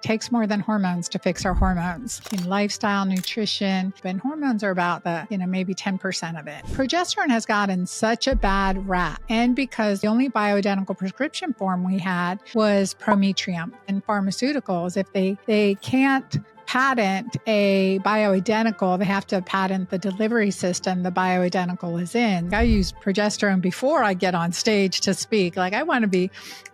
Takes more than hormones to fix our hormones. Lifestyle, nutrition, and hormones are about maybe 10% of it. Progesterone has gotten such a bad rap. And because the only bioidentical prescription form we had was prometrium. And pharmaceuticals, if they can't patent a bioidentical, they have to patent the delivery system the bioidentical is in. I use progesterone before I get on stage to speak. I want to be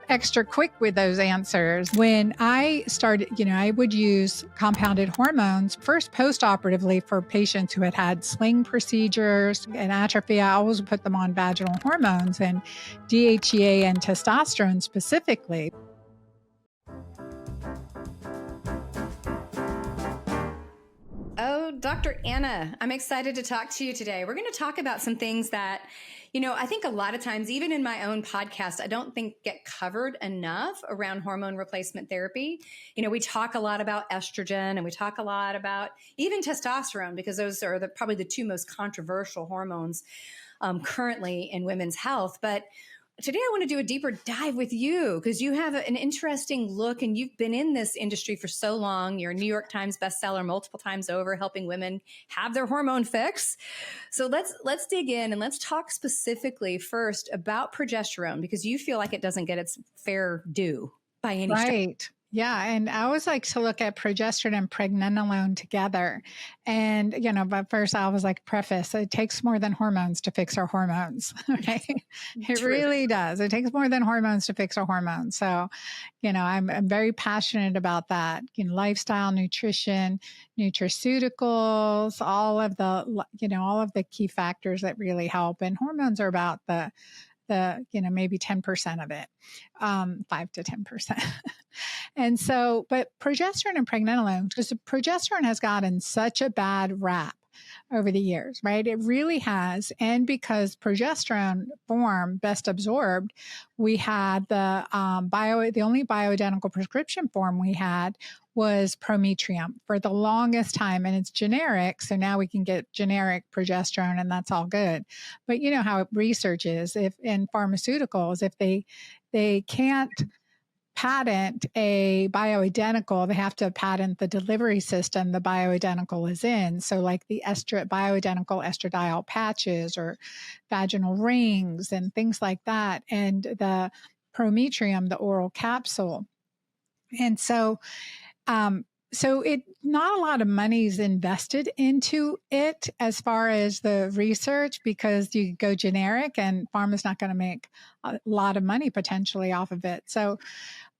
extra quick with those answers. When I started, I would use compounded hormones first post-operatively for patients who had sling procedures and atrophy. I always put them on vaginal hormones and DHEA and testosterone specifically. Oh, Dr. Anna, I'm excited to talk to you today. We're going to talk about some things that, I think a lot of times, even in my own podcast, I don't think get covered enough around hormone replacement therapy. We talk a lot about estrogen and we talk a lot about even testosterone, because those are probably the two most controversial hormones currently in women's health. But today I want to do a deeper dive with you because you have an interesting look and you've been in this industry for so long. You're a New York Times bestseller multiple times over, helping women have their hormone fix. So let's dig in and let's talk specifically first about progesterone, because you feel like it doesn't get its fair due by any stretch. Right. Yeah. And I always like to look at progesterone and pregnenolone together. And, but first I was preface, it takes more than hormones to fix our hormones. Okay. It True. really does. It takes more than hormones to fix our hormones. So, I'm very passionate about that. Lifestyle, nutrition, nutraceuticals, all of the key factors that really help. And hormones are about the maybe 10% of it, 5 to 10%. And so, but progesterone and pregnenolone, because progesterone has gotten such a bad rap over the years, right? It really has. And because progesterone form best absorbed, we had the only bioidentical prescription form we had was prometrium for the longest time, and it's generic. So now we can get generic progesterone and that's all good. But you know how research is, if in pharmaceuticals, if they can't patent a bioidentical, they have to patent the delivery system the bioidentical is in. So the bioidentical estradiol patches or vaginal rings and things like that, and the prometrium, the oral capsule. And so not a lot of money is invested into it as far as the research, because you go generic and pharma's not going to make a lot of money potentially off of it. So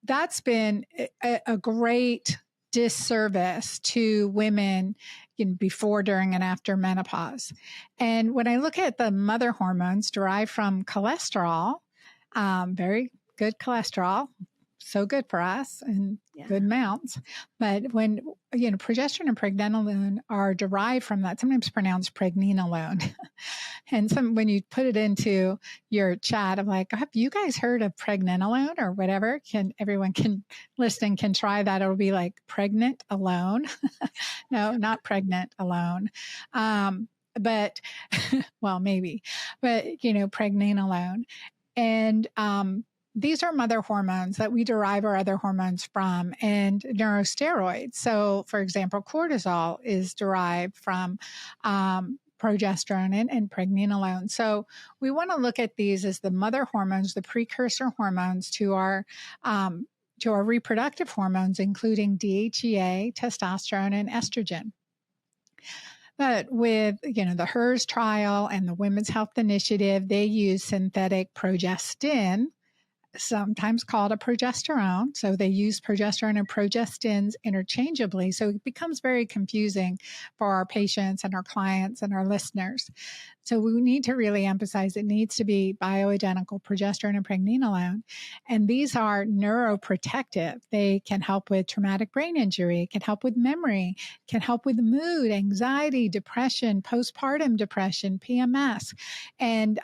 that's been a great disservice to women before, during, and after menopause. And when I look at the mother hormones derived from cholesterol, very good cholesterol, so good for us and good amounts. But when, progesterone and pregnenolone are derived from that, sometimes pronounced pregnenolone. And when you put it into your chat, I'm like, have you guys heard of pregnenolone or whatever? Everyone can listen, can try that. It'll be like pregnant alone. No, not pregnant alone. But well, maybe, but pregnenolone. And, these are mother hormones that we derive our other hormones from, and neurosteroids. So, for example, cortisol is derived from progesterone and pregnenolone. So we want to look at these as the mother hormones, the precursor hormones to our reproductive hormones, including DHEA, testosterone, and estrogen. But with, the HERS trial and the Women's Health Initiative, they use synthetic progestin, sometimes called a progesterone. So they use progesterone and progestins interchangeably. So it becomes very confusing for our patients and our clients and our listeners. So we need to really emphasize it needs to be bioidentical progesterone and pregnenolone. And these are neuroprotective. They can help with traumatic brain injury, can help with memory, can help with mood, anxiety, depression, postpartum depression, PMS, and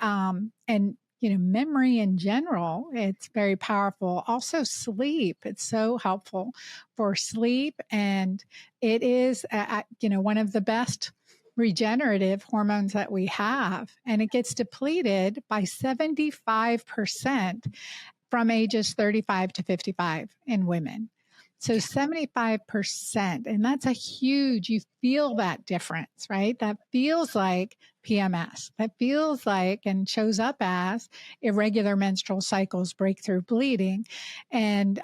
memory in general. It's very powerful. Also sleep. It's so helpful for sleep. And it is, one of the best regenerative hormones that we have. And it gets depleted by 75% from ages 35 to 55 in women. So 75%, and that's a huge, you feel that difference, right? That feels like PMS. That feels like and shows up as irregular menstrual cycles, breakthrough bleeding, and,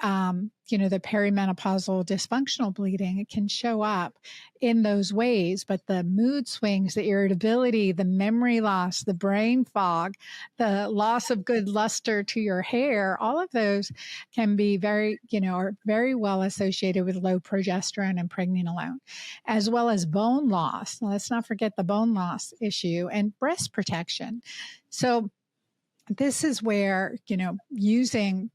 the perimenopausal dysfunctional bleeding. It can show up in those ways, but the mood swings, the irritability, the memory loss, the brain fog, the loss of good luster to your hair, all of those can be are very well associated with low progesterone and pregnenolone, as well as bone loss. Now, let's not forget the bone loss issue and breast protection. So this is where, using,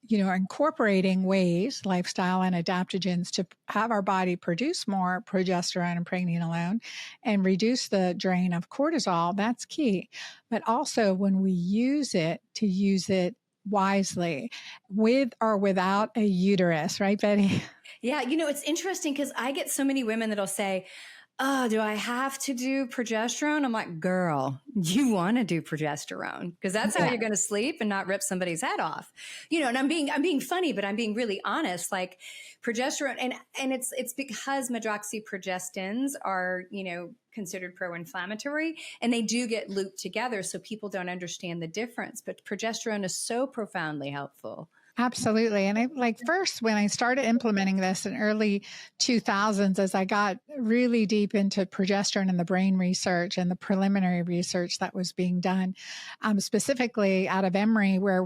incorporating ways, lifestyle and adaptogens to have our body produce more progesterone and pregnenolone and reduce the drain of cortisol, that's key. But also when we use it, to use it wisely, with or without a uterus, right, Betty? Yeah. It's interesting because I get so many women that'll say, oh, do I have to do progesterone? I'm like, girl, you want to do progesterone because that's how you're going to sleep and not rip somebody's head off. And I'm being funny, but I'm being really honest. Like progesterone, and it's because medroxyprogestins are, considered pro-inflammatory, and they do get looped together, so people don't understand the difference. But progesterone is so profoundly helpful. Absolutely. And first, when I started implementing this in early 2000s, as I got really deep into progesterone and the brain research and the preliminary research that was being done, specifically out of Emory, where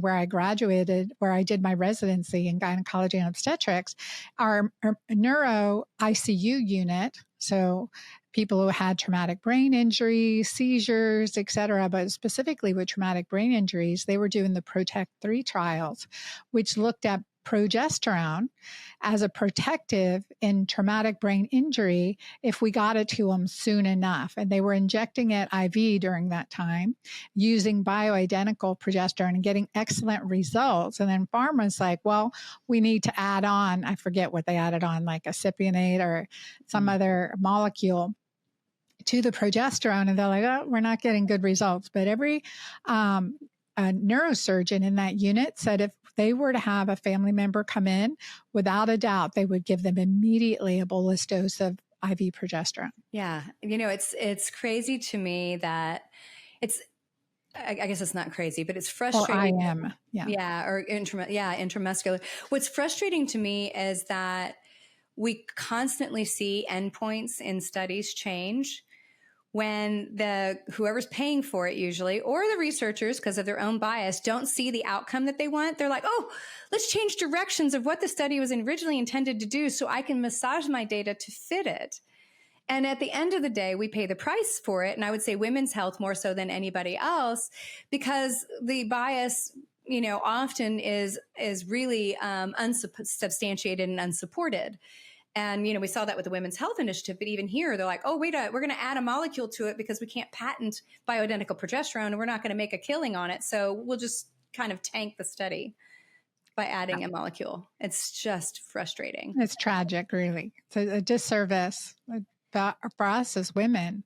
I graduated, where I did my residency in gynecology and obstetrics, our neuro ICU unit. So people who had traumatic brain injuries, seizures, et cetera, but specifically with traumatic brain injuries, they were doing the PROTECT 3 trials, which looked at progesterone as a protective in traumatic brain injury if we got it to them soon enough. And they were injecting it IV during that time using bioidentical progesterone and getting excellent results. And then pharma's like, well, we need to add on, I forget what they added on, like a cypionate or some other molecule to the progesterone. And they're like, oh, we're not getting good results. But every neurosurgeon in that unit said if they were to have a family member come in, without a doubt, they would give them immediately a bolus dose of IV progesterone. Yeah. It's crazy to me that I guess it's not crazy, but it's frustrating. Or IM. Yeah. Yeah. Or intramuscular. What's frustrating to me is that we constantly see endpoints in studies change when whoever's paying for it usually, or the researchers, because of their own bias, don't see the outcome that they want. They're like, oh, let's change directions of what the study was originally intended to do so I can massage my data to fit it. And at the end of the day, we pay the price for it. And I would say women's health more so than anybody else, because the bias, often is really unsubstantiated and unsupported. And, we saw that with the Women's Health Initiative, but even here, they're like, oh, wait, we're going to add a molecule to it because we can't patent bioidentical progesterone and we're not going to make a killing on it. So we'll just kind of tank the study by adding a molecule. It's just frustrating. It's tragic, really. It's a disservice for us as women.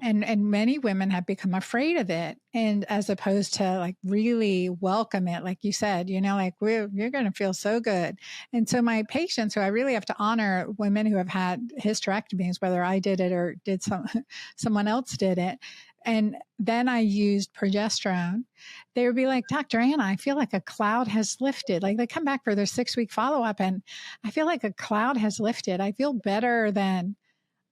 And many women have become afraid of it, and as opposed to really welcome it, like you said, you're going to feel so good. And so my patients, who I really have to honor, women who have had hysterectomies, whether I did it or someone else did it, and then I used progesterone, they would be like, Dr. Anna, I feel like a cloud has lifted. Like they come back for their 6-week follow-up and I feel like a cloud has lifted. I feel better than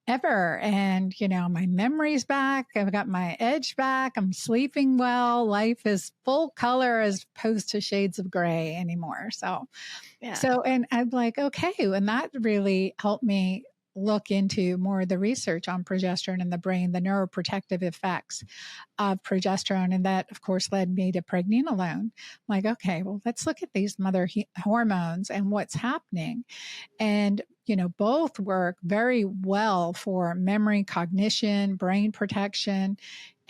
ever. And, my memory's back. I've got my edge back. I'm sleeping well. Life is full color as opposed to shades of gray anymore. And I'm like, okay. And that really helped me look into more of the research on progesterone in the brain, the neuroprotective effects of progesterone. And that, of course, led me to pregnenolone. Like, okay, well, let's look at these mother hormones and what's happening. And both work very well for memory, cognition, brain protection,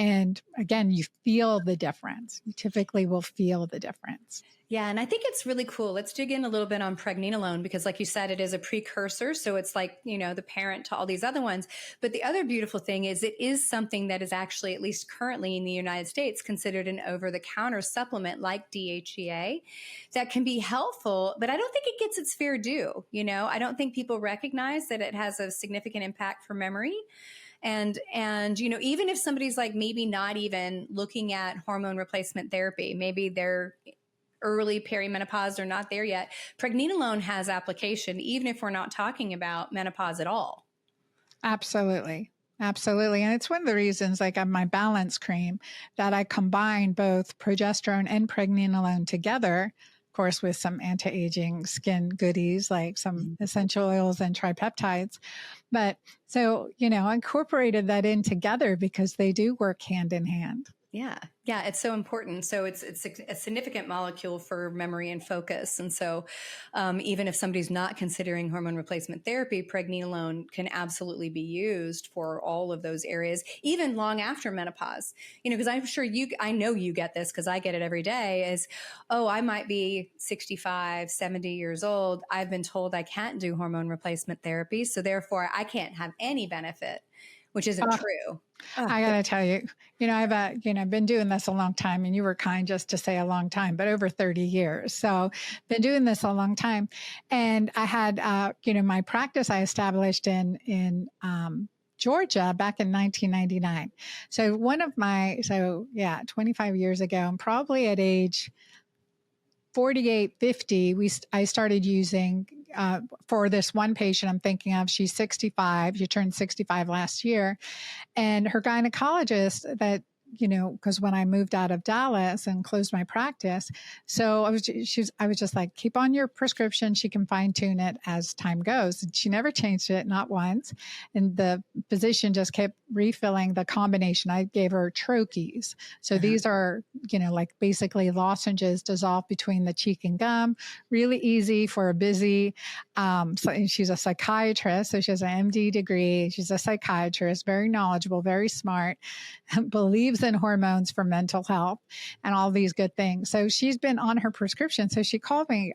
And again, you feel the difference. You typically will feel the difference. Yeah, and I think it's really cool. Let's dig in a little bit on pregnenolone because, like you said, it is a precursor. So it's like, the parent to all these other ones. But the other beautiful thing is it is something that is actually, at least currently in the United States, considered an over-the-counter supplement like DHEA that can be helpful, but I don't think it gets its fair due. I don't think people recognize that it has a significant impact for memory. And even if somebody's like maybe not even looking at hormone replacement therapy, maybe they're early perimenopause or not there yet, pregnenolone has application, even if we're not talking about menopause at all. Absolutely. Absolutely. And it's one of the reasons, like on my balance cream, that I combine both progesterone and pregnenolone together, of course, with some anti-aging skin goodies, like some essential oils and tripeptides. But so, I incorporated that in together because they do work hand in hand. Yeah. Yeah. It's so important. So it's a significant molecule for memory and focus. And so even if somebody's not considering hormone replacement therapy, pregnenolone can absolutely be used for all of those areas, even long after menopause. Because I'm sure I know you get this because I get it every day is, oh, I might be 65, 70 years old. I've been told I can't do hormone replacement therapy. So therefore I can't have any benefit, which isn't true. I got to tell you, I've been doing this a long time, and you were kind just to say a long time, but over 30 years. So been doing this a long time. And I had, my practice I established in Georgia back in 1999. So 25 years ago, and probably at age 48, 50, I started using for this one patient I'm thinking of. She's 65. She turned 65 last year. And her gynecologist because when I moved out of Dallas and closed my practice, so I was just like, keep on your prescription. She can fine tune it as time goes. And she never changed it, not once. And the physician just kept refilling the combination. I gave her troches. So these are, like basically lozenges dissolved between the cheek and gum, really easy for a busy, so she's a psychiatrist. So she has an MD degree. She's a psychiatrist, very knowledgeable, very smart, believes in hormones for mental health and all these good things. So she's been on her prescription. So she called me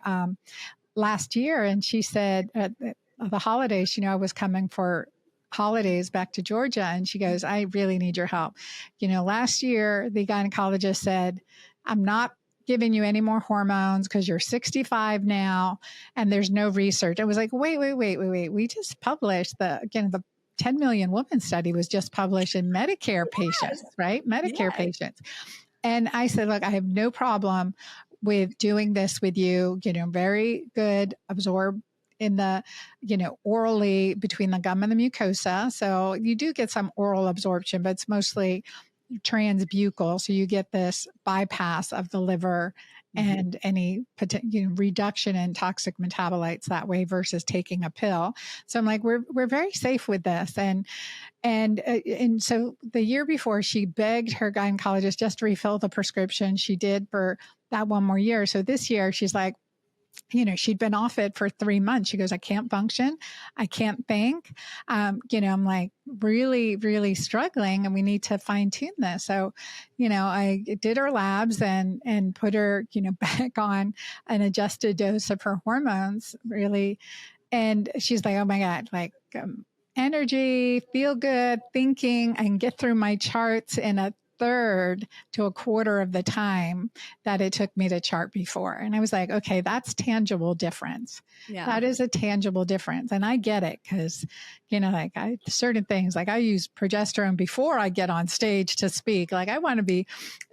last year and she said at the holidays, I was coming for holidays back to Georgia. And she goes, I really need your help. Last year, the gynecologist said, I'm not giving you any more hormones because you're 65 now and there's no research. I was like, wait. We just published the 10 million women study was just published in Medicare patients, right? Medicare patients. And I said, look, I have no problem with doing this with you, very good, absorb in the, orally between the gum and the mucosa. So you do get some oral absorption, but it's mostly transbuccal. So you get this bypass of the liver and any reduction in toxic metabolites that way versus taking a pill. So I'm like, we're very safe with this. And so the year before, she begged her gynecologist just to refill the prescription. She did for that one more year. So this year she's like, she'd been off it for 3 months. She goes, I can't function. I can't think. I'm like really, really struggling and we need to fine tune this. So, I did her labs and put her, back on an adjusted dose of her hormones really. And she's like, oh my God, like, energy, feel good, thinking, I can get through my charts in a third to a quarter of the time that it took me to chart before. And I was like, okay, that's tangible difference. Yeah. That is a tangible difference. And I get it because, certain things, like I use progesterone before I get on stage to speak. Like I want to be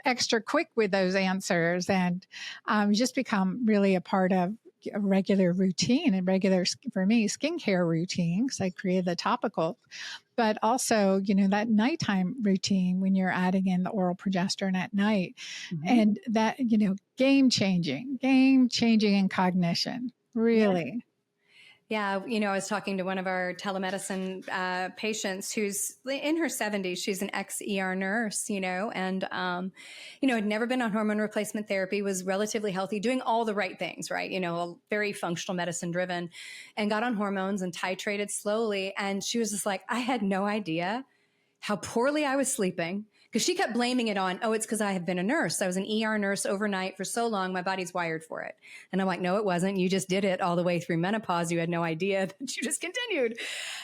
extra quick with those answers and just become really a part of a regular routine and regular, for me, skincare routine, because I created the topical, but also, that nighttime routine when you're adding in the oral progesterone at night and that, game changing in cognition, really. Yeah, I was talking to one of our telemedicine patients who's in her 70s. She's an ex-ER nurse, and, had never been on hormone replacement therapy, was relatively healthy, doing all the right things, right? Very functional medicine driven, and got on hormones and titrated slowly. And she was just like, I had no idea how poorly I was sleeping, Because she kept blaming it on, oh, it's because I have been a nurse. I was an ER nurse overnight for so long. My body's wired for it. And I'm like, no, it wasn't. You just did it all the way through menopause. You had no idea that you just continued.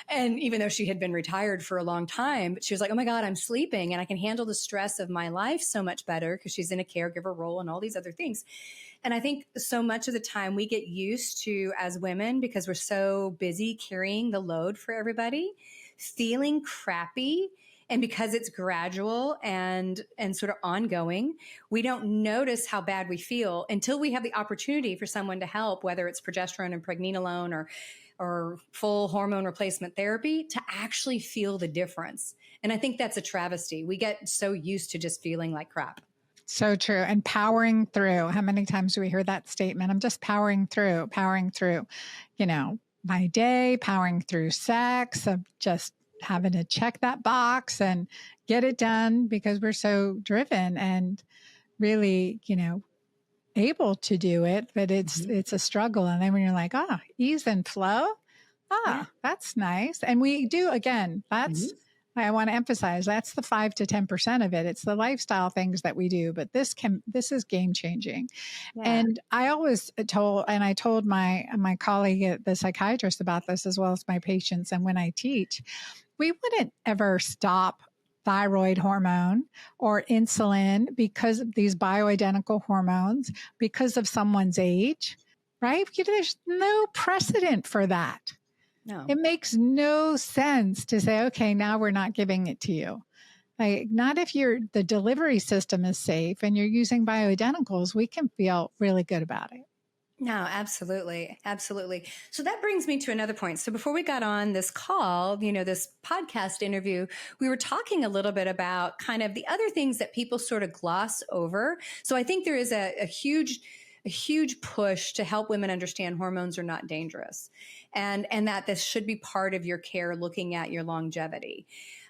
And even though she had been retired for a long time, but she was like, oh my God, I'm sleeping and I can handle the stress of my life so much better because she's in a caregiver role and all these other things. And I think so much of the time we get used to, as women, because we're so busy carrying the load for everybody, feeling crappy. And because it's gradual and sort of ongoing, we don't notice how bad we feel until we have the opportunity for someone to help, whether it's progesterone and pregnenolone or full hormone replacement therapy, to actually feel the difference. And I think that's a travesty. We get so used to just feeling like crap. So true. And powering through. How many times do we hear that statement? I'm just powering through, my day, powering through sex, of just having to check that box and get it done because we're so driven and really, able to do it, but it's a struggle. And then when you're like, ease and flow, that's nice. And we do, again, that's, I want to emphasize, that's the 5 to 10% of it. It's the lifestyle things that we do, but this is game changing. Yeah. And I always told my colleague, the psychiatrist, about this, as well as my patients. And when I teach, we wouldn't ever stop thyroid hormone or insulin because of these bioidentical hormones, because of someone's age, right? There's no precedent for that. No. It makes no sense to say, okay, now we're not giving it to you. Like, not if the delivery system is safe and you're using bioidenticals, we can feel really good about it. No, absolutely. Absolutely. So that brings me to another point. So before we got on this call, this podcast interview, we were talking a little bit about kind of the other things that people sort of gloss over. So I think there is a huge push to help women understand hormones are not dangerous, and that this should be part of your care, looking at your longevity.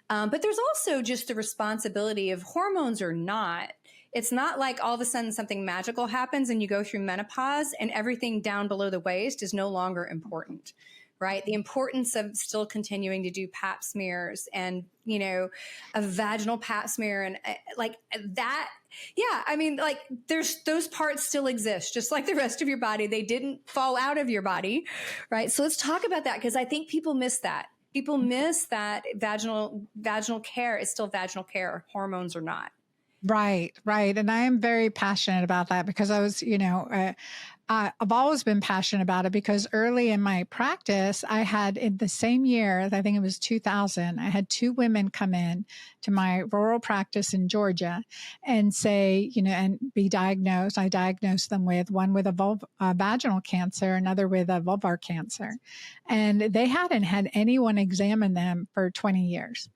But there's also just the responsibility of hormones or not. It's not like all of a sudden something magical happens and you go through menopause and everything down below the waist is no longer important, right? The importance of still continuing to do pap smears and, a vaginal pap smear and like that. Yeah. I mean, like those parts still exist, just like the rest of your body. They didn't fall out of your body, right? So let's talk about that, because I think people miss that. People miss that vaginal care is still vaginal care, hormones or not. Right. And I am very passionate about that because I was, I've always been passionate about it because early in my practice, I had, in the same year, I think it was 2000, I had 2 women come in to my rural practice in Georgia and say, and be diagnosed. I diagnosed them with one with a vaginal cancer, another with a vulvar cancer. And they hadn't had anyone examine them for 20 years.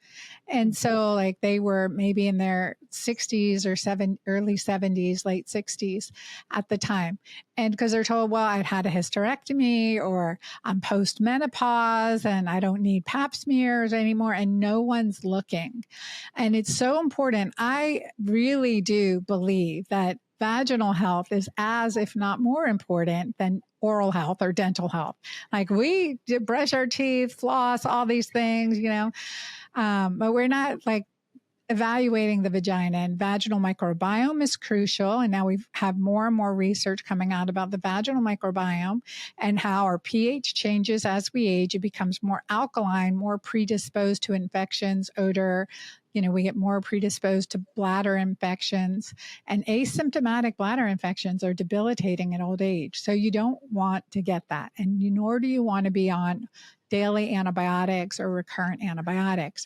And so like they were maybe in their 60s or early 70s, late 60s at the time. And because they're told, well, I've had a hysterectomy or I'm post-menopause and I don't need pap smears anymore, and no one's looking. And it's so important. I really do believe that vaginal health is as, if not more important than oral health or dental health. Like we brush our teeth, floss, all these things, but we're not like evaluating the vagina. And vaginal microbiome is crucial. And now we have more and more research coming out about the vaginal microbiome and how our pH changes as we age. It becomes more alkaline, more predisposed to infections, odor. We get more predisposed to bladder infections, and asymptomatic bladder infections are debilitating in old age. So you don't want to get that. And nor do you want to be on daily antibiotics or recurrent antibiotics.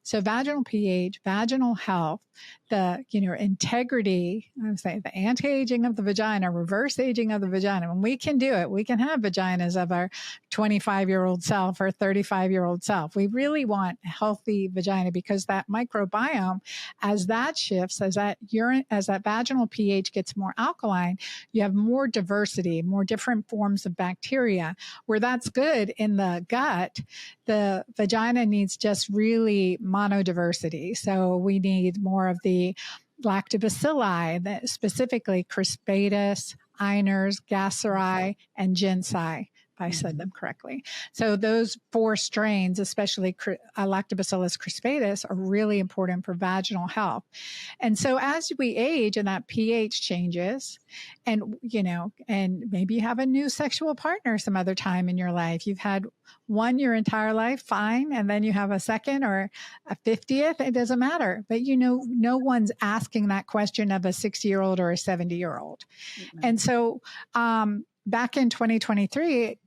So vaginal pH, vaginal health, the, integrity, I would say the anti-aging of the vagina, reverse aging of the vagina. When we can do it, we can have vaginas of our 25-year-old self or 35-year-old self. We really want a healthy vagina because that microbiome, as that shifts, as that vaginal pH gets more alkaline, you have more diversity, more different forms of bacteria. Where that's good in the gut, the vagina needs just really monodiversity. So we need more of the lactobacilli, specifically Crispidus, Einers, Gasseri, and Ginsei. I said them correctly. So those 4 strains, especially Lactobacillus crispatus, are really important for vaginal health. And so as we age and that pH changes, and, and maybe you have a new sexual partner some other time in your life, you've had one your entire life, fine. And then you have a second or a 50th, it doesn't matter. But, no one's asking that question of a 60-year-old or a 70-year-old. Mm-hmm. And so, back in 2023,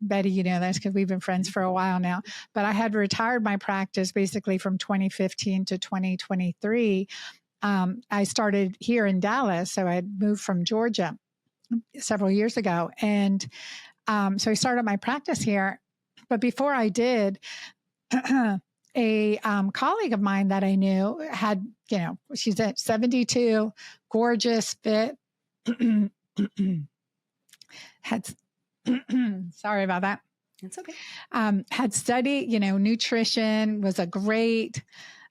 Betty, that's because we've been friends for a while now, but I had retired my practice basically from 2015 to 2023. I started here in Dallas. So I had moved from Georgia several years ago. And so I started my practice here. But before I did, a colleague of mine that I knew had, she's at 72, gorgeous, fit, had, sorry about that. It's okay. Had studied, nutrition, was a great,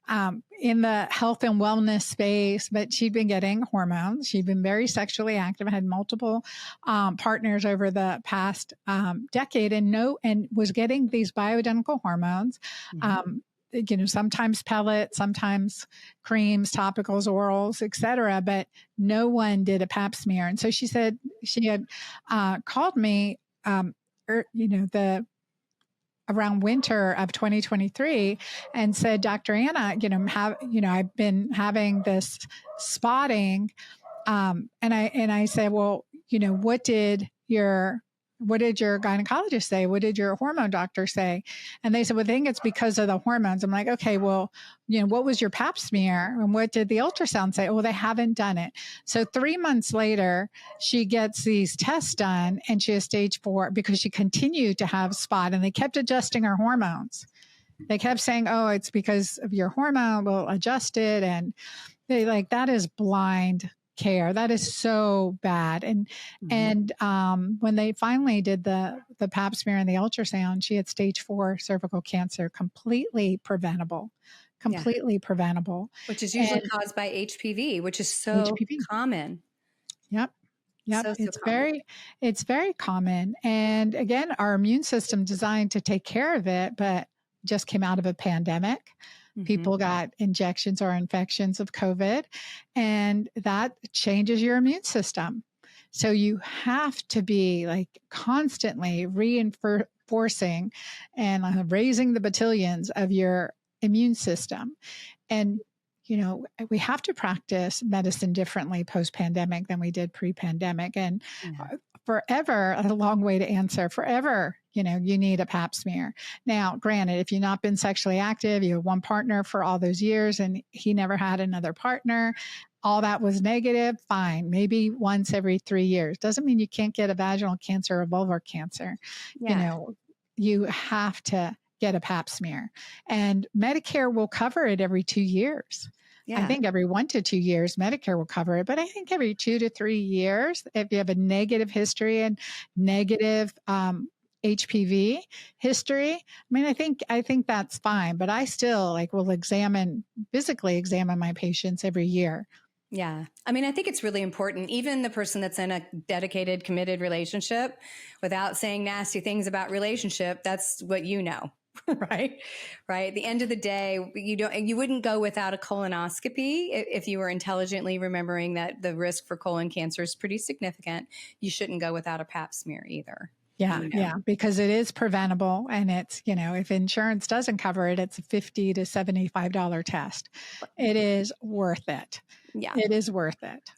in the health and wellness space, but she'd been getting hormones. She'd been very sexually active, had multiple partners over the past decade, and was getting these bioidentical hormones. Mm-hmm. Sometimes pellets, sometimes creams, topicals, orals, etc. But no one did a pap smear. And so she said she had called me, around winter of 2023 and said, Dr. Anna, I've been having this spotting. And I said, well, what did your gynecologist say? What did your hormone doctor say? And they said, well, I think it's because of the hormones. I'm like, okay, well, what was your pap smear? And what did the ultrasound say? Well, they haven't done it. So 3 months later, she gets these tests done and she has stage 4 because she continued to have spot, and they kept adjusting her hormones. They kept saying, oh, it's because of your hormone. We'll adjust it. And they that is blind care. That is so bad. And when they finally did the pap smear and the ultrasound, she had stage 4 cervical cancer, completely preventable. Which is usually caused by HPV, which is so common. Yep. So It's very common. And again, our immune system designed to take care of it, but just came out of a pandemic. Mm-hmm. People got injections or infections of COVID, and that changes your immune system. So you have to be constantly reinforcing and raising the battalions of your immune system. And, we have to practice medicine differently post-pandemic than we did pre-pandemic. And forever, a long way to answer, forever, you need a pap smear. Now, granted, if you've not been sexually active, you have one partner for all those years and he never had another partner, all that was negative, fine. Maybe once every 3 years. Doesn't mean you can't get a vaginal cancer or vulvar cancer. Yeah. You have to get a pap smear, and Medicare will cover it every 2 years. Yeah. I think every 1 to 2 years, Medicare will cover it, but I think every 2 to 3 years, if you have a negative history and negative HPV history, I think that's fine, but I still will physically examine my patients every year. Yeah. I think it's really important. Even the person that's in a dedicated, committed relationship, without saying nasty things about relationship, that's what right? Right. At the end of the day, you wouldn't go without a colonoscopy if you were intelligently remembering that the risk for colon cancer is pretty significant. You shouldn't go without a pap smear either. Yeah. Yeah. Because it is preventable, and it's, if insurance doesn't cover it, it's a $50 to $75 test. It is worth it. Yeah. It is worth it.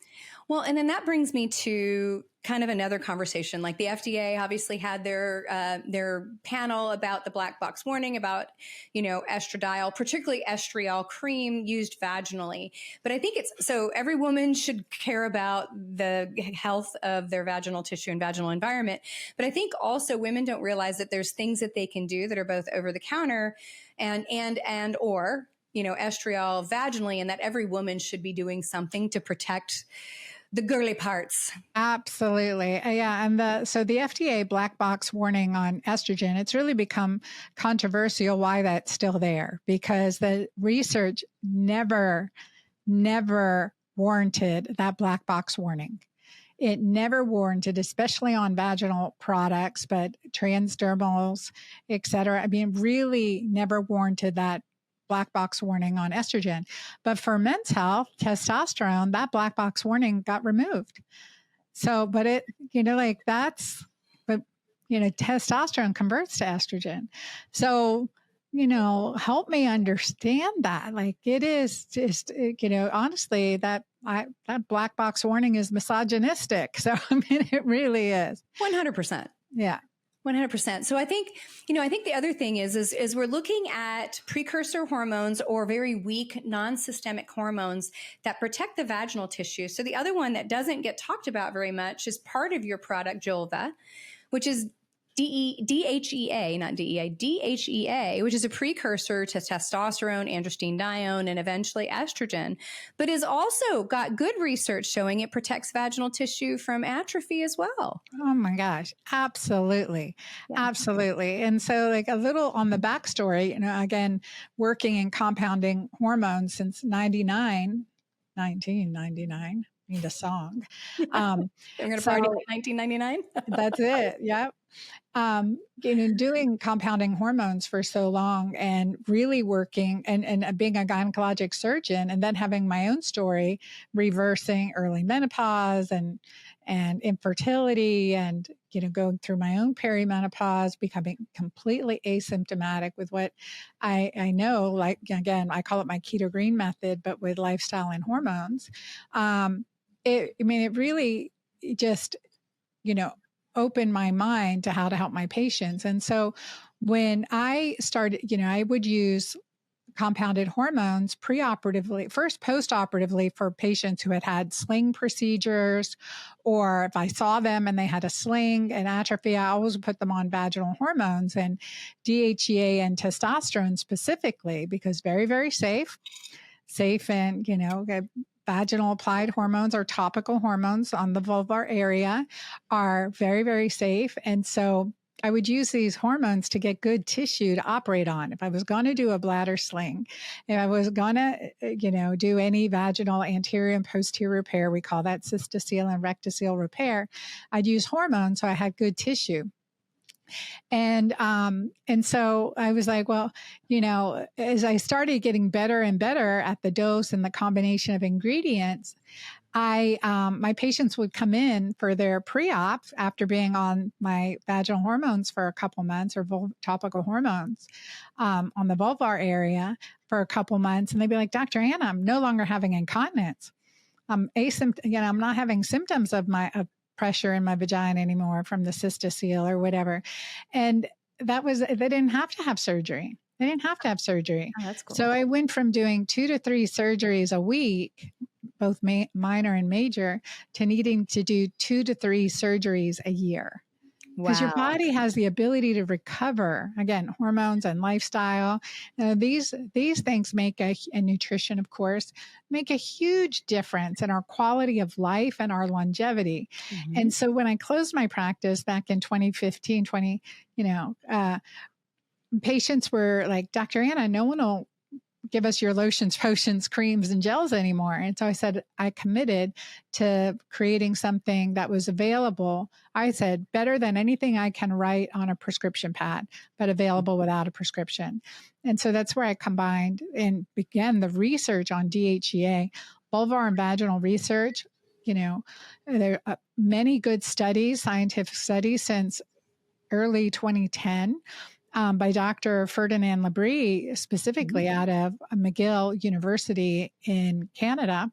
Well, and then that brings me to kind of another conversation. Like the FDA obviously had their panel about the black box warning about, estradiol, particularly estriol cream used vaginally. But I think so every woman should care about the health of their vaginal tissue and vaginal environment. But I think also women don't realize that there's things that they can do that are both over the counter or estriol vaginally, and that every woman should be doing something to protect the girly parts. Absolutely. Yeah. And so the FDA black box warning on estrogen, it's really become controversial why that's still there, because the research never warranted that black box warning. it never warranted, especially on vaginal products, but transdermals, et cetera. I mean, really never warranted that black box warning on estrogen. But for men's health, testosterone, that black box warning got removed. So, but it, like that's, but, testosterone converts to estrogen. So, help me understand that. Like it is just, honestly, that black box warning is misogynistic. So, I mean, it really is. 100%. Yeah. 100%. So I think the other thing is we're looking at precursor hormones or very weak non-systemic hormones that protect the vaginal tissue. So the other one that doesn't get talked about very much is part of your product, Jolva, which is DHEA, not DEA, DHEA, which is a precursor to testosterone, androstenedione, and eventually estrogen, but has also got good research showing it protects vaginal tissue from atrophy as well. Oh my gosh. Absolutely. Yeah. Absolutely. And so like a little on the backstory, again, working in compounding hormones since 1999. Need a song. I'm going to party 1999. That's it. Yep. Doing compounding hormones for so long and really working and being a gynecologic surgeon and then having my own story, reversing early menopause and infertility and, going through my own perimenopause, becoming completely asymptomatic with what I know, like, again, I call it my Keto-Green method, but with lifestyle and hormones. It really just, opened my mind to how to help my patients. And so when I started, I would use compounded hormones preoperatively, first postoperatively for patients who had sling procedures, or if I saw them and they had a sling and atrophy, I always put them on vaginal hormones and DHEA and testosterone specifically, because very, very safe and, vaginal applied hormones or topical hormones on the vulvar area are very, very safe. And so I would use these hormones to get good tissue to operate on. If I was going to do a bladder sling, if I was going to, do any vaginal anterior and posterior repair, we call that cystocele and rectocele repair, I'd use hormones so I had good tissue. And so I was like, well, as I started getting better and better at the dose and the combination of ingredients, my patients would come in for their pre-op after being on my vaginal hormones for a couple months or topical hormones on the vulvar area for a couple months. And they'd be like, Dr. Anna, I'm no longer having incontinence. I'm not having symptoms of pressure in my vagina anymore from the cystocele or whatever. And they didn't have to have surgery. Oh, that's cool. So I went from doing 2 to 3 surgeries a week, both minor and major, to needing to do 2 to 3 surgeries a year. Because your body has the ability to recover, again, hormones and lifestyle. These things and nutrition, of course, make a huge difference in our quality of life and our longevity. Mm-hmm. And so when I closed my practice back in 2015, patients were like, Dr. Anna, no one will give us your lotions, potions, creams, and gels anymore. And so I said, I committed to creating something that was available. I said, better than anything I can write on a prescription pad, but available without a prescription. And so that's where I combined and began the research on DHEA, vulvar and vaginal research. There are many good studies, scientific studies since early 2010. By Dr. Ferdinand Labrie, specifically out of McGill University in Canada.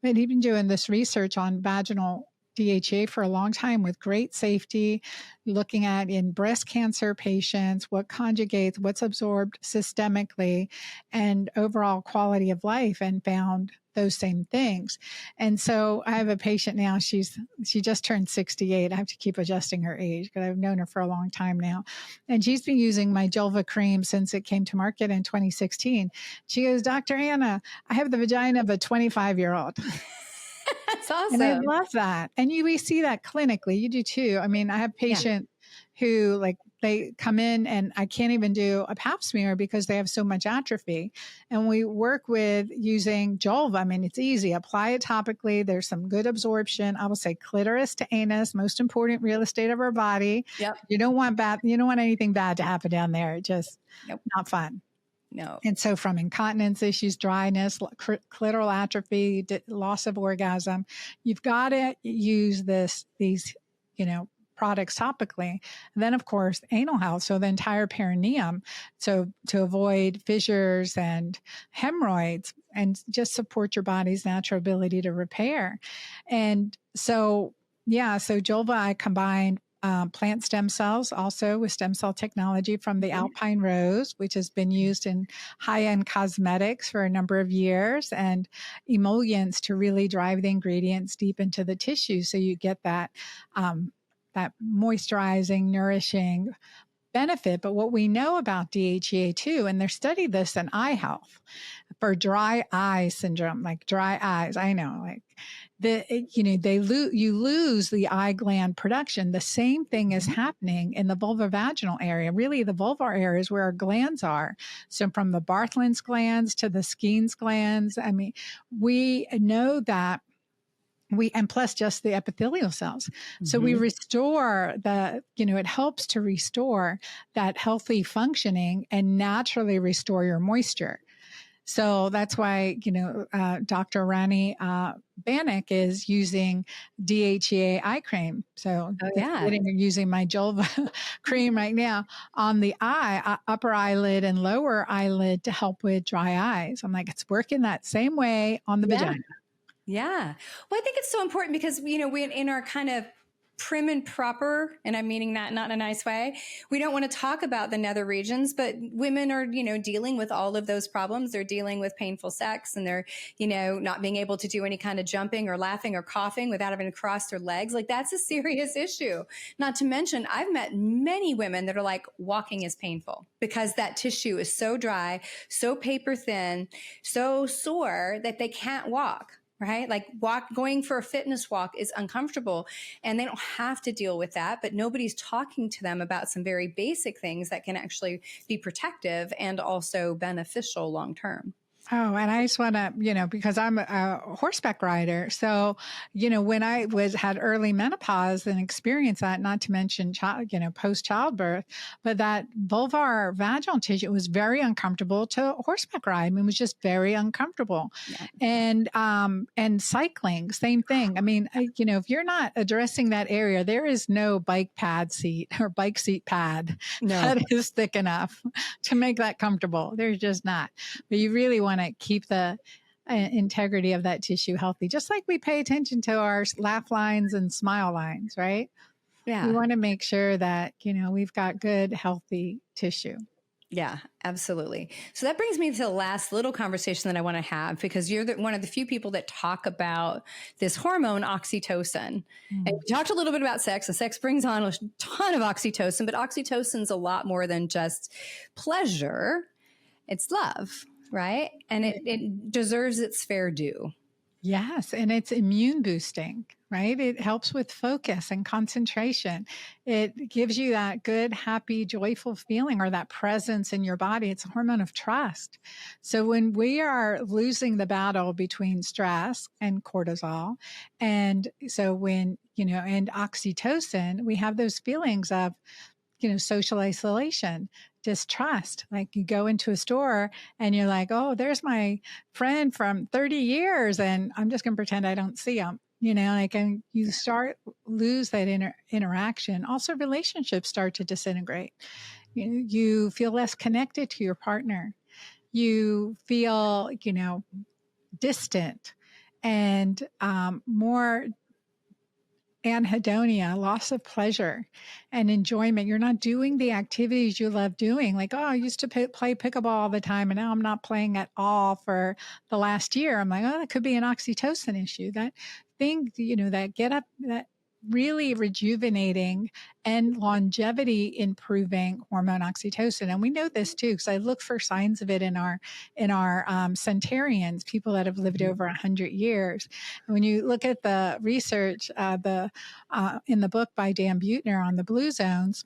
But he's been doing this research on vaginal DHA for a long time with great safety, looking at in breast cancer patients, what conjugates, what's absorbed systemically, and overall quality of life, and found those same things. And so I have a patient now, she just turned 68. I have to keep adjusting her age because I've known her for a long time now. And she's been using my Jolva cream since it came to market in 2016. She goes, Dr. Anna, I have the vagina of a 25-year-old. That's awesome. And I love that. And we see that clinically. You do too. I mean, I have patients who like they come in and I can't even do a pap smear because they have so much atrophy. And we work with using Jolva. I mean, it's easy. Apply it topically. There's some good absorption. I will say clitoris to anus, most important real estate of our body. Yep. You don't want anything bad to happen down there. Just Nope. not fun. No. And so from incontinence issues, dryness, clitoral atrophy, loss of orgasm, you've got to use these, products topically. And then of course, anal health. So the entire perineum. So to avoid fissures and hemorrhoids and just support your body's natural ability to repair. And so, so Jolva, I combined plant stem cells also with stem cell technology from the alpine rose, which has been used in high-end cosmetics for a number of years, and emollients to really drive the ingredients deep into the tissue. So you get that moisturizing, nourishing benefit. But what we know about DHEA2, and they studied this in eye health for dry eye syndrome, like dry eyes. I know, like you lose the eye gland production. The same thing is happening in the vulvovaginal area. Really, the vulvar area is where our glands are. So from the Bartholin's glands to the Skene's glands, I mean, we know that and plus just the epithelial cells. So we restore it helps to restore that healthy functioning and naturally restore your moisture. So that's why, Dr. Rani Bannock is using DHEA eye cream. So using my Jolva cream right now on the eye, upper eyelid and lower eyelid to help with dry eyes. I'm like, it's working that same way on the vagina. Yeah. Well, I think it's so important because, we in our kind of prim and proper, and I'm meaning that not in a nice way, we don't want to talk about the nether regions, but women are, dealing with all of those problems. They're dealing with painful sex and they're, not being able to do any kind of jumping or laughing or coughing without having to cross their legs. Like that's a serious issue. Not to mention, I've met many women that are like walking is painful because that tissue is so dry, so paper thin, so sore that they can't walk. Right? Like going for a fitness walk is uncomfortable and they don't have to deal with that, but nobody's talking to them about some very basic things that can actually be protective and also beneficial long-term. Oh, and I just want to, because I'm a horseback rider. So, when I had early menopause and experienced that, not to mention, post childbirth, but that vulvar vaginal tissue was very uncomfortable to horseback ride. I mean, it was just very uncomfortable. Yeah. And cycling, same thing. I mean, if you're not addressing that area, there is no bike seat pad that is thick enough to make that comfortable. There's just not. But you really want to keep the integrity of that tissue healthy, just like we pay attention to our laugh lines and smile lines, right? Yeah. We want to make sure that, we've got good, healthy tissue. Yeah, absolutely. So that brings me to the last little conversation that I want to have, because you're one of the few people that talk about this hormone oxytocin. And we talked a little bit about sex, and sex brings on a ton of oxytocin, but oxytocin's a lot more than just pleasure. It's love, right? And it deserves its fair due. Yes. And it's immune boosting, right? It helps with focus and concentration. It gives you that good, happy, joyful feeling or that presence in your body. It's a hormone of trust. So when we are losing the battle between stress and cortisol, and so when, and oxytocin, we have those feelings of, social isolation, distrust. Like you go into a store and you're like, oh, there's my friend from 30 years and I'm just going to pretend I don't see him. And you lose that interaction. Also, relationships start to disintegrate. You feel less connected to your partner. You feel, distant and more anhedonia, loss of pleasure and enjoyment. You're not doing the activities you love doing. Like, oh, I used to play pickleball all the time, and now I'm not playing at all for the last year. I'm like, oh, that could be an oxytocin issue. That thing, that get up, that really rejuvenating and longevity improving hormone oxytocin. And we know this too, because I look for signs of it in our centenarians, people that have lived over 100 years. And when you look at the research, in the book by Dan Buettner on the blue zones,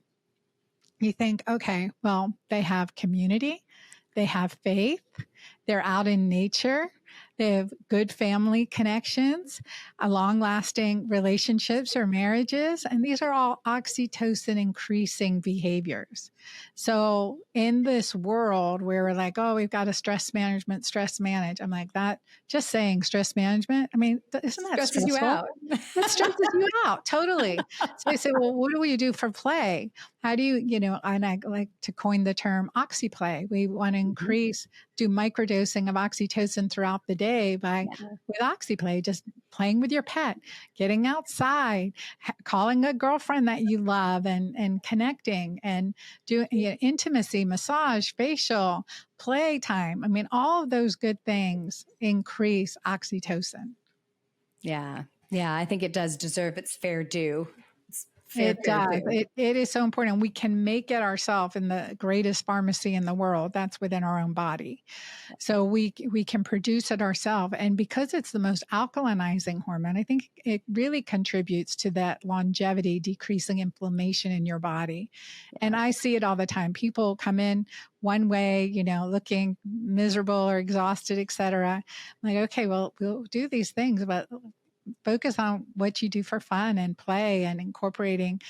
you think, okay, well, they have community, they have faith, they're out in nature, they have good family connections, long lasting relationships or marriages. And these are all oxytocin increasing behaviors. So, in this world where we're like, oh, we've got to stress manage, I'm like, that just saying stress management, I mean, isn't that Stresses you stressful? out. That stresses you out totally. So I say, well, what do we do for play? How do and I like to coin the term oxyplay. We want to Mhm. do microdosing of oxytocin throughout the day Yeah. with oxyplay, just playing with your pet, getting outside, calling a girlfriend that you love and connecting and doing intimacy, massage, facial, playtime. I mean, all of those good things increase oxytocin. Yeah. Yeah. I think it does deserve its fair due. It's It fair does. due. It is so important. We can make it ourselves in the greatest pharmacy in the world. That's within our own body. So we can produce it ourselves. And because it's the most alkalinizing hormone, I think it really contributes to that longevity, decreasing inflammation in your body. And Yeah. I see it all the time. People come in one way, looking miserable or exhausted, et cetera. I'm like, okay, well, we'll do these things, but focus on what you do for fun and play and incorporating,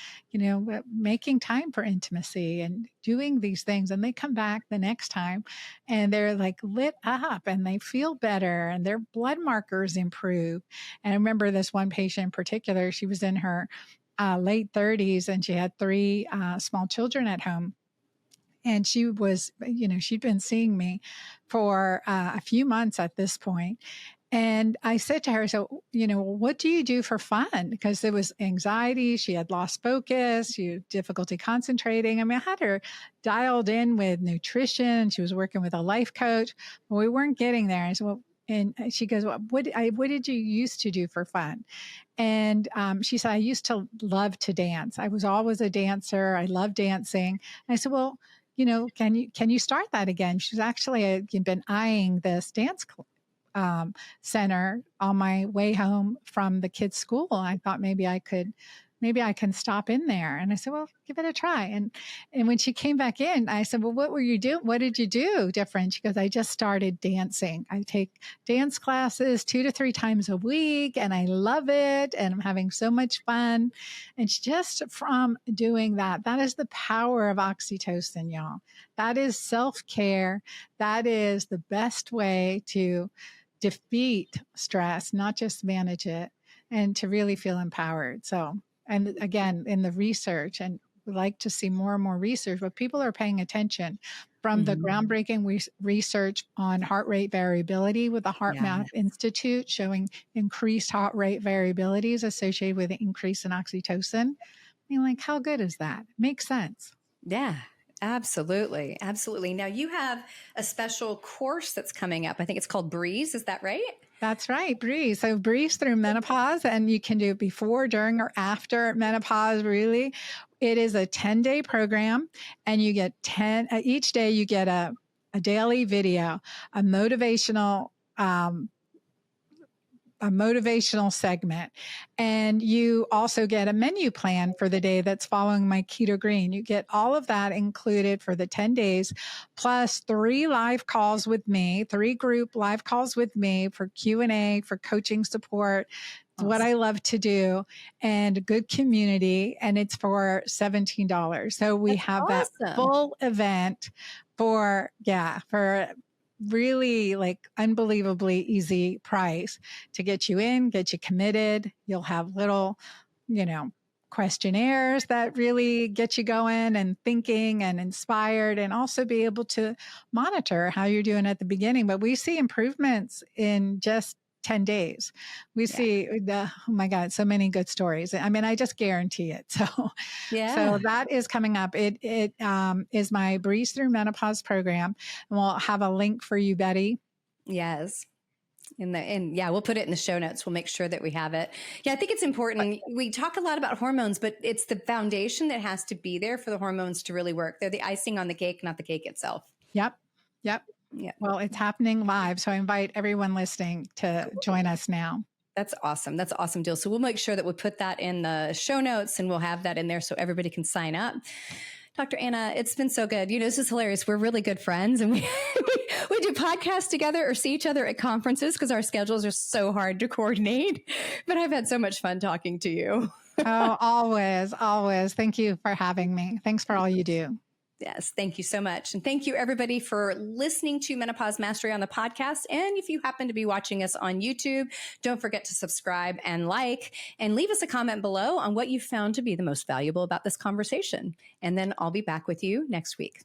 making time for intimacy and doing these things. And they come back the next time and they're like lit up and they feel better and their blood markers improve. And I remember this one patient in particular, she was in her late 30s and she had three small children at home. And she was, she'd been seeing me for a few months at this point. And I said to her, so, what do you do for fun? Because there was anxiety. She had lost focus. She had difficulty concentrating. I mean, I had her dialed in with nutrition. She was working with a life coach, but we weren't getting there. I said, well, and she goes, well, what did you used to do for fun? And she said, I used to love to dance. I was always a dancer. I love dancing. And I said, well, can you start that again? She's actually been eyeing this dance center on my way home from the kids' school. I thought maybe I can stop in there. And I said, well, give it a try. And when she came back in, I said, well, what were you doing? What did you do different? She goes, I just started dancing. I take dance classes 2 to 3 times a week and I love it. And I'm having so much fun. And just from doing that, that is the power of oxytocin, y'all. That is self-care. That is the best way to defeat stress, not just manage it, and to really feel empowered. So, and again, in the research, and we like to see more and more research, but people are paying attention from the Mhm. groundbreaking research on heart rate variability with the Heart Yeah. Math Institute showing increased heart rate variabilities associated with an increase in oxytocin. I mean, like, how good is that? Makes sense. Yeah. Absolutely. Absolutely. Now you have a special course that's coming up. I think it's called Breeze. Is that right? That's right, breeze. So breeze through menopause, and you can do it before, during, or after menopause, really. It is a 10-day program, and you get 10, each day you get a daily video, a motivational a motivational segment. And you also get a menu plan for the day that's following my Keto-Green. You get all of that included for the 10 days, plus 3 live calls with me, 3 group live calls with me for Q&A, for coaching support. It's what Awesome. I love to do, and good community. And it's for $17. So we That's have that awesome. full event for really like unbelievably easy price to get you in, get you committed. You'll have little, questionnaires that really get you going and thinking and inspired, and also be able to monitor how you're doing at the beginning. But we see improvements in just 10 days. We Yeah. see oh my God, so many good stories. I mean, I just guarantee it. So Yeah. that is coming up. It is my Breeze Through Menopause program, and we'll have a link for you, Betty. Yes. And yeah, we'll put it in the show notes. We'll make sure that we have it. Yeah, I think it's important. We talk a lot about hormones, but it's the foundation that has to be there for the hormones to really work. They're the icing on the cake, not the cake itself. Yep. Yeah. Well, it's happening live, so I invite everyone listening to join us now. That's awesome. That's an awesome deal. So we'll make sure that we put that in the show notes and we'll have that in there so everybody can sign up. Dr. Anna, it's been so good. This is hilarious. We're really good friends, and we we do podcasts together or see each other at conferences because our schedules are so hard to coordinate. But I've had so much fun talking to you. Oh, always, always. Thank you for having me. Thanks for all you do. Yes, thank you so much. And thank you, everybody, for listening to Menopause Mastery on the podcast. And if you happen to be watching us on YouTube, don't forget to subscribe and like, and leave us a comment below on what you found to be the most valuable about this conversation. And then I'll be back with you next week.